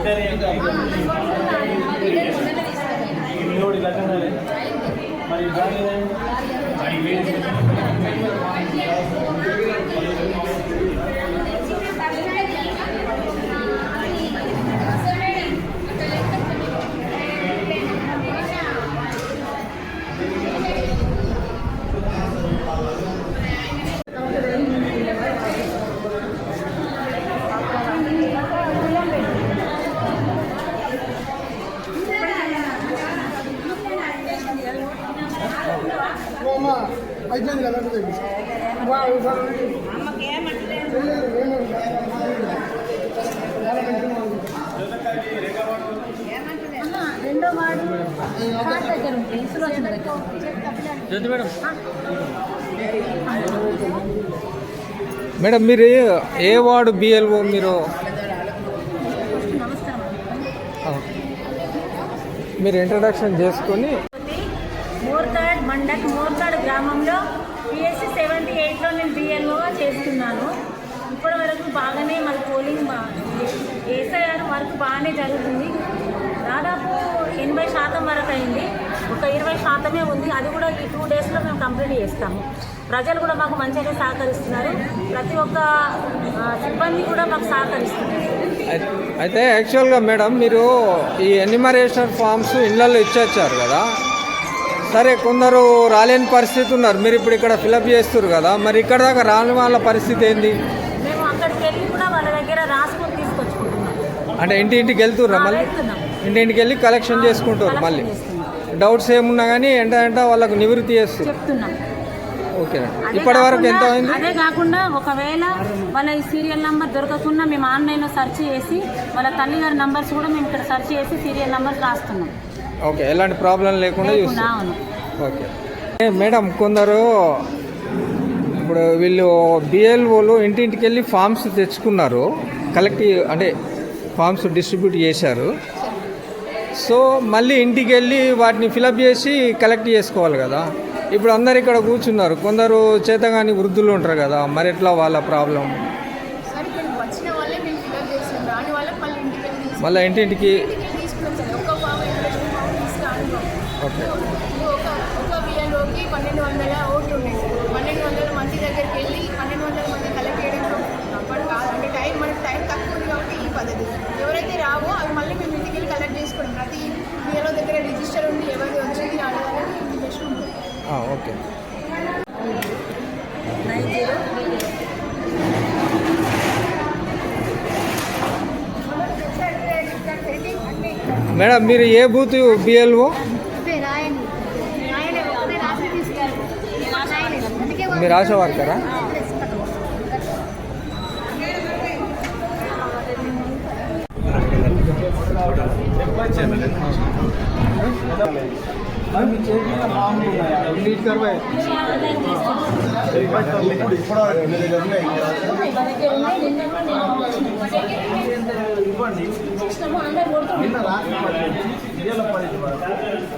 అయిపోయింది కదా రెండో వాడు దగ్గర ఉంటుంది సులోచన దగ్గర. మేడం మీరు ఏ వార్డు బిఎల్ఓ మీరు? మీరు ఇంట్రడక్షన్ చేసుకొని. మోర్తాడ్ మండల్ మోర్తాడ్ గ్రామంలో పిఎస్సి 78లో నేను బిఎల్ఓగా చేస్తున్నాను. ఇప్పటి వరకు బాగానే మరి పోలింగ్ ఏసఐఆర్ వర్క్ బాగానే జరుగుతుంది. దాదాపు 80% వరకు అయింది. ఒక 20% ఉంది. అది కూడా ఈ 2 డేస్లో మేము కంప్లీట్ చేస్తాము. ప్రజలు కూడా మాకు మంచిగా సహకరిస్తున్నారు. ప్రతి ఒక్క సిబ్బంది కూడా మాకు సహకరిస్తున్నారు. అయితే యాక్చువల్గా మేడం మీరు ఈ ఎన్యూమరేషన్ ఫామ్స్ ఇళ్లలో ఇచ్చొచ్చారు కదా, సరే కొందరు రాలేని పరిస్థితి ఉన్నారు. మీరు ఇప్పుడు ఇక్కడ ఫిలప్ చేస్తారు కదా, మరి ఇక్కడ దాకా రాని వాళ్ళ పరిస్థితి ఏంది? మేము అక్కడికి వెళ్ళి కూడా వాళ్ళ దగ్గర రాసుకొని తీసుకొచ్చుకుంటున్నాం. అంటే ఇంటింటికి వెళ్తుర్రా? మళ్ళీ ఇంటింటికి వెళ్ళి కలెక్షన్ చేసుకుంటారు. మళ్ళీ డౌట్స్ ఏమున్నా కానీ ఎంట వాళ్ళకు నివృత్తి చేస్తారు. చెప్తున్నాం. ఓకే. ఇప్పటి వరకు ఎంత అయింది? అదే కాకుండా ఒకవేళ వాళ్ళ సీరియల్ నెంబర్ దొరకకుండా మేము ఆన్లైన్లో సెర్చ్ చేసి వాళ్ళ తల్లిగారి నంబర్స్ కూడా మేము ఇక్కడ సెర్చ్ చేసి సీరియల్ నెంబర్స్ రాస్తున్నాం. ఓకే, ఎలాంటి ప్రాబ్లం లేకుండా చూస్తాం. ఓకే మేడం, కొందరు ఇప్పుడు వీళ్ళు బిఎల్ఓలు ఇంటింటికి వెళ్ళి ఫామ్స్ తెచ్చుకున్నారు, కలెక్టివ్ అంటే ఫామ్స్ డిస్ట్రిబ్యూట్ చేశారు. సో మళ్ళీ ఇంటికి వెళ్ళి వాటిని ఫిలప్ చేసి కలెక్ట్ చేసుకోవాలి కదా. ఇప్పుడు అందరు ఇక్కడ కూర్చున్నారు, కొందరు చేతగాని వృద్ధులు ఉంటారు కదా, మరి ఎట్లా వాళ్ళ ప్రాబ్లం? మళ్ళీ ఇంటింటికి ఒక బిఎల్ఓకి 1200 ఓట్లు ఉన్నాయి. 1200 మంది దగ్గరికి వెళ్ళి 1200 మంది కలెక్ట్ చేయడం అప్పుడు కాదు. అంటే మనకి టైం తక్కువ ఉంది కాబట్టి ఈ పద్ధతి. ఎవరైతే రావో అవి మళ్ళీ మేము ఇంటికి వెళ్ళి కలెక్ట్ చేసుకోవడం. ప్రతి బిఎల్ఓ దగ్గర రిజిస్టర్ ఉంది, ఎవరిది వచ్చింది అడగాలని ఇంటిమేషన్ ఉంటుంది. ఓకే. మేడం మీరు ఏ బూత్ బిఎల్ఓ? మీరు ఆశా వర్కరా?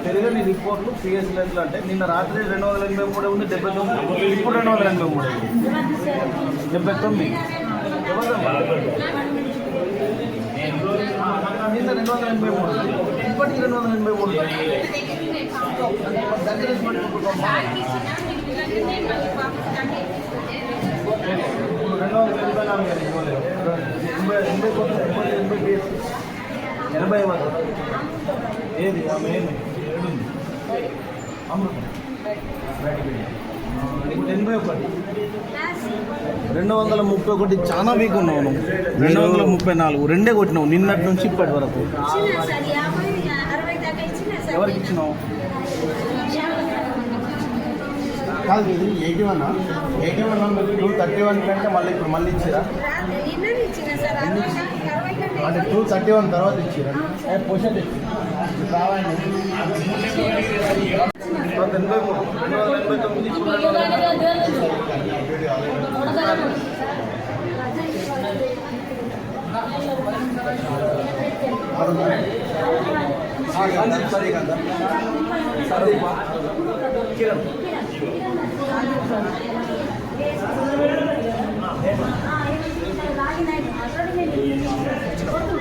పెరిగిన రిపోర్ట్లు పిఎస్ లెట్లు అంటే నిన్న రాత్రి 283 ఉంది, 79. ఇప్పుడు 283 79. నిన్న 283, ఇప్పటికి 283. దగ్గర 80 వరకు ఏది మెయిన్ అమృతం 81, 231 చాలా వీక్ ఉన్నావు నువ్వు. 234 రెండే కొట్టినావు నిన్నటి నుంచి ఇప్పటి వరకు. ఎవరికి ఇచ్చినావు? కాదు, ఇది 81 231 కంటే మళ్ళీ ఇప్పుడు మళ్ళీ ఇచ్చిరా? అంటే 231 తర్వాత ఇచ్చిరా? పొజిషన్ రావాలి.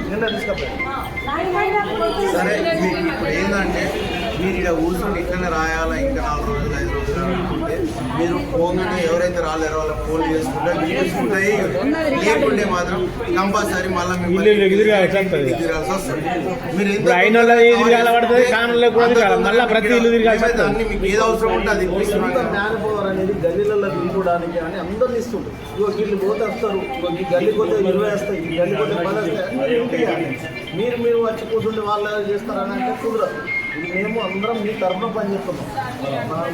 89. మెల్లగా తీసుకపోయారు. సరే మీకు ఇప్పుడు ఏంటంటే మీరు ఇక్కడ కూర్చొని ఇట్లనే రాయాలా ఇంకా 4 రోజులు 5 రోజులు అనుకుంటే మీరు పోగానే ఎవరైతే రాలేరో వాళ్ళ ఫోన్ చేసుకుంటే మీకు ఉంటాయి. లేకుంటే మాత్రం కంపల్సరీ మళ్ళీ తిరగాల్సి వస్తుంది. మీరు అన్ని మీకు ఏది అవసరం ఉంటే అది జ్ఞానబోధన అనేది గల్లీలలో తిరగడానికి అని అందరినీ ఇస్తుంటారు. ఇగో వీళ్ళు పోతే వస్తారు, ఈ గల్లీ పోతే 20 వస్తాయి, ఈ గల్లీ పోతే 10 వస్తాయి. మీరు వచ్చి కూర్చుంటే వాళ్ళు చేస్తారని అంటే కుదరదు. ఇది మేము అందరం మీ తరఫున పని చేస్తున్నాం,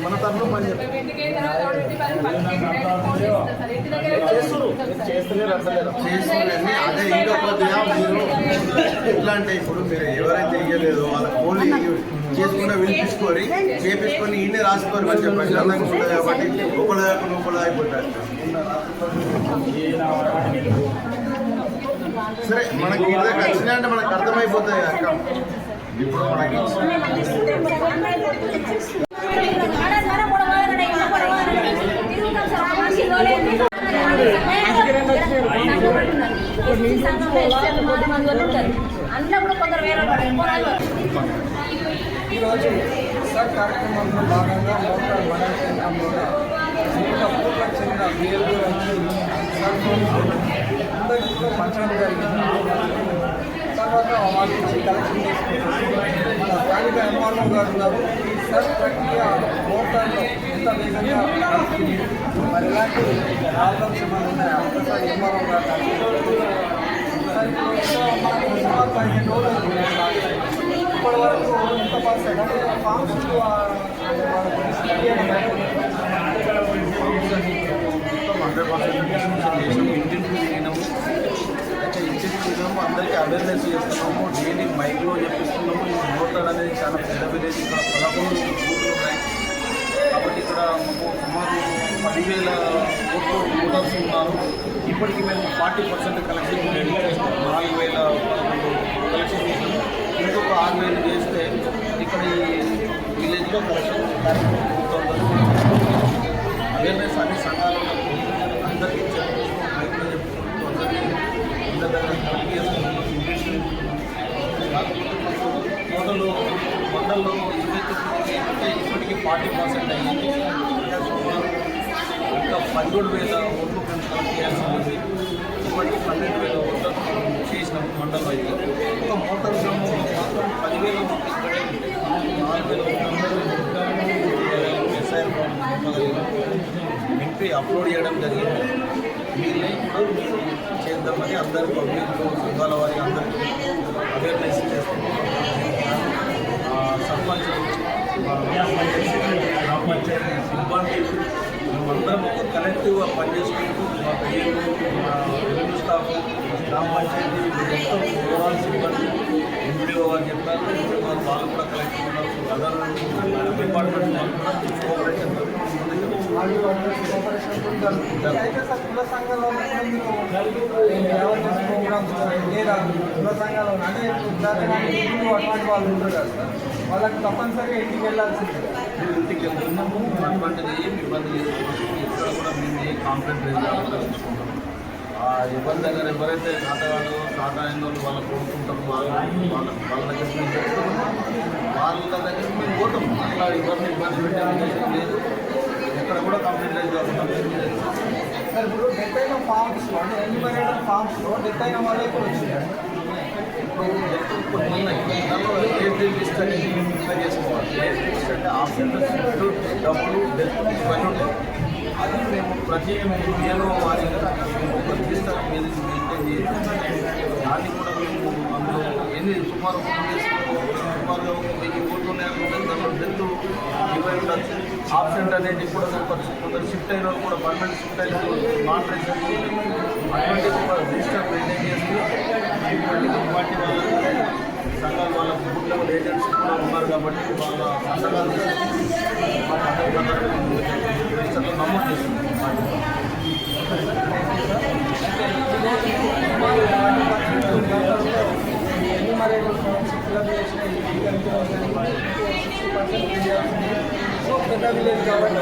మన తరఫున పని చేస్తున్నాం. చేస్తలేరు అంటలేరు. అదే ఇంకా కొద్దిగా మీరు ఎట్లా అంటే ఇప్పుడు మీరు ఎవరైతే ఇవ్వలేదో వాళ్ళ ఫోన్ చేసుకుంటే పిలిపించుకొని చేపించుకొని ఇన్ని రాసుకొని మంచిగా ప్రశాంతంగా ఉంటుంది కాబట్టి ఒకళ్ళు అయిపోతారు. సరే మనకి ఇంటికి వచ్చినా అంటే మనకు అర్థమైపోతాయి అక్క. ఇప్పుడు మనకి అందులో కూడా కొందరు వేరే ఈరోజు సార్ కార్యక్రమంలో భాగంగా లోకల్ మండల కేంద్రంలో ఊళ్ళకు చెందిన బిఎల్ఓ అందరికీ కూడా పంచడం జరిగింది. తర్వాత వాళ్ళ నుంచి కలెక్షన్ చేసుకుంటారు. మన స్థానిక ఎంఆర్ఓ గారు ఉన్నారు. ఈ సర్ ప్రక్రియ మోటార్లో ఎంత వేగంగా నడుస్తుంది, మరి ఇలాంటి ప్రాబ్లమ్స్ ఏమైనా ఉన్నాయా ఒకసారి ఎంఆర్ఓ గారు మనకు 15 రోజులు ఇప్పటి వరకు ఎంత పర్సెంట్ అంటే ఫామ్స్ ఇంటికి తిరిగాము, అందరికీ అవేర్నెస్ చేస్తున్నాము, డైలీ మైక్లో చెప్పిస్తున్నాము. ఈ మోటార్ అనేది చాలా పెద్ద విలేజ్, ఇక్కడ 11 ఊళ్ళు ఉన్నాయి. కాబట్టి ఇక్కడ సుమారు 10,000 ఓటర్స్ ఉన్నారు. ఇప్పటికీ మేము 40% కలెక్షన్ 4,000 కలెక్షన్ చేసాము. ఇంకొక 6,000 చేస్తే ఇక్కడ ఈ విలేజ్లో కలెక్షన్ అవేర్నెస్ అన్ని సంఘాలలో అందరికీ చెప్పుకుంటూ మైక్లో చెప్పుకుంటూ అందరికీ అందరి దగ్గర కలెక్ట్ చేసుకుంటూ టోటల్ మండల్లో 29 అంటే ఇప్పటికీ 40% అయ్యింది. ఇంకా సుమారు ఇంకా 17,000 ఓట్లు మేము కలెక్ట్ చేయాల్సి ఉంది. ఇప్పటికీ 12,000 ఓట్లు చేసినాం మండలం అయితే. ఒక మోటార్ గ్రామంలో మాత్రం 10,000 ఓట్లు ఇక్కడే ఉంటాయి. 4,000 నింపి అప్లోడ్ చేయడం జరిగింది. వీళ్ళని కూడా మీరు చేద్దామని అందరూ పబ్లిక్ సంఘాల వారి అందరికీ అవేర్నెస్ చేస్తున్నాం. సర్పంచ్ గ్రామ పంచాయతీ సిబ్బంది మేమందరం ఒక కలెక్టివ్గా పనిచేసుకుంటూ మా పిల్లలు, మా రెవెన్యూ స్టాఫ్, గ్రామ పంచాయతీ మొత్తం ఓవరాల్ సిబ్బంది ఎంపీఓ గారు చెప్పారు. వాళ్ళు కూడా కలెక్టివ్ ఉన్నారు. అదర్ డిపార్ట్మెంట్ వాళ్ళు కూడా కోఆపరేషన్ అయితే సార్ కుల సంఘాల్లో ప్రోగ్రామ్స్ లేదా కుల సంఘాలు అంటే అటువంటి వాళ్ళు ఉంటారు కదా సార్, వాళ్ళకి తప్పనిసరిగా ఇంటికి వెళ్ళాల్సిందే. ఇంటికి వెళ్తున్నాము. అటువంటిది ఏమి ఇబ్బంది లేదు. ఇక్కడ కూడా మేము ఏ కాంప్లైంట్ తెలుసుకుంటాము. ఎవరి దగ్గర ఎవరైతే ఖాతాగాడు ఖాతా అయిన వాళ్ళు వాళ్ళ కోరుకుంటాము, వాళ్ళ దగ్గర మేము చెప్తున్నాము. వాళ్ళ దగ్గర మేము పోతాం. అట్లా ఎవరిని ఇబ్బంది పెట్టే ఉద్దేశం లేదు. ఎక్కడ కూడా కంప్లీట్ రైజ్ అవుతున్నాం. సార్ ఇప్పుడు డెత్ అయిన ఫామ్స్లో అంటే ఎన్యూమరేటర్ ఫామ్స్లో డెత్ అయిన వాళ్ళే కూడా వచ్చిందండి. కొన్ని ఉన్నాయి. దానిలో ఏజ్ లిస్ట్ అనేది ప్రిపేర్ చేసుకోవాలి. ఏజ్ లిస్ట్ అంటే ఆప్షన్ డబ్బులు డెత్ ఇవన్నీ ఉంటాయి. అది మేము ప్రత్యేకమైన ఏదో వారిగా ఒక రిజిస్టర్ మీద మెయింటైన్ చేయాలి. దాన్ని కూడా మేము అందులో సుమారు సుమారుగా 1000 కోట్లు ఉన్నాయనుకుంటే దాంట్లో డెత్ ఇవై ఉండొచ్చు. ఆబ్సెంట్ అనేది కూడా కొందరు షిఫ్ట్ అయిన వాళ్ళు కూడా పర్మనెంట్ షిఫ్ట్ అయిన నాన్ రెసిడెంట్ అటువంటి ఒక రిజిస్టర్ మెయింటైన్ చేస్తూ ఇటువంటి పార్టీ వాళ్ళ సంఘాలు వాళ్ళ బూత్ లెవెల్ ఏజెంట్స్ కూడా ఉన్నారు కాబట్టి వాళ్ళ సంఘాలు రిజిస్టర్లో నమోదు చేస్తున్నారు. పెద్ద విలేజ్ కాబట్టి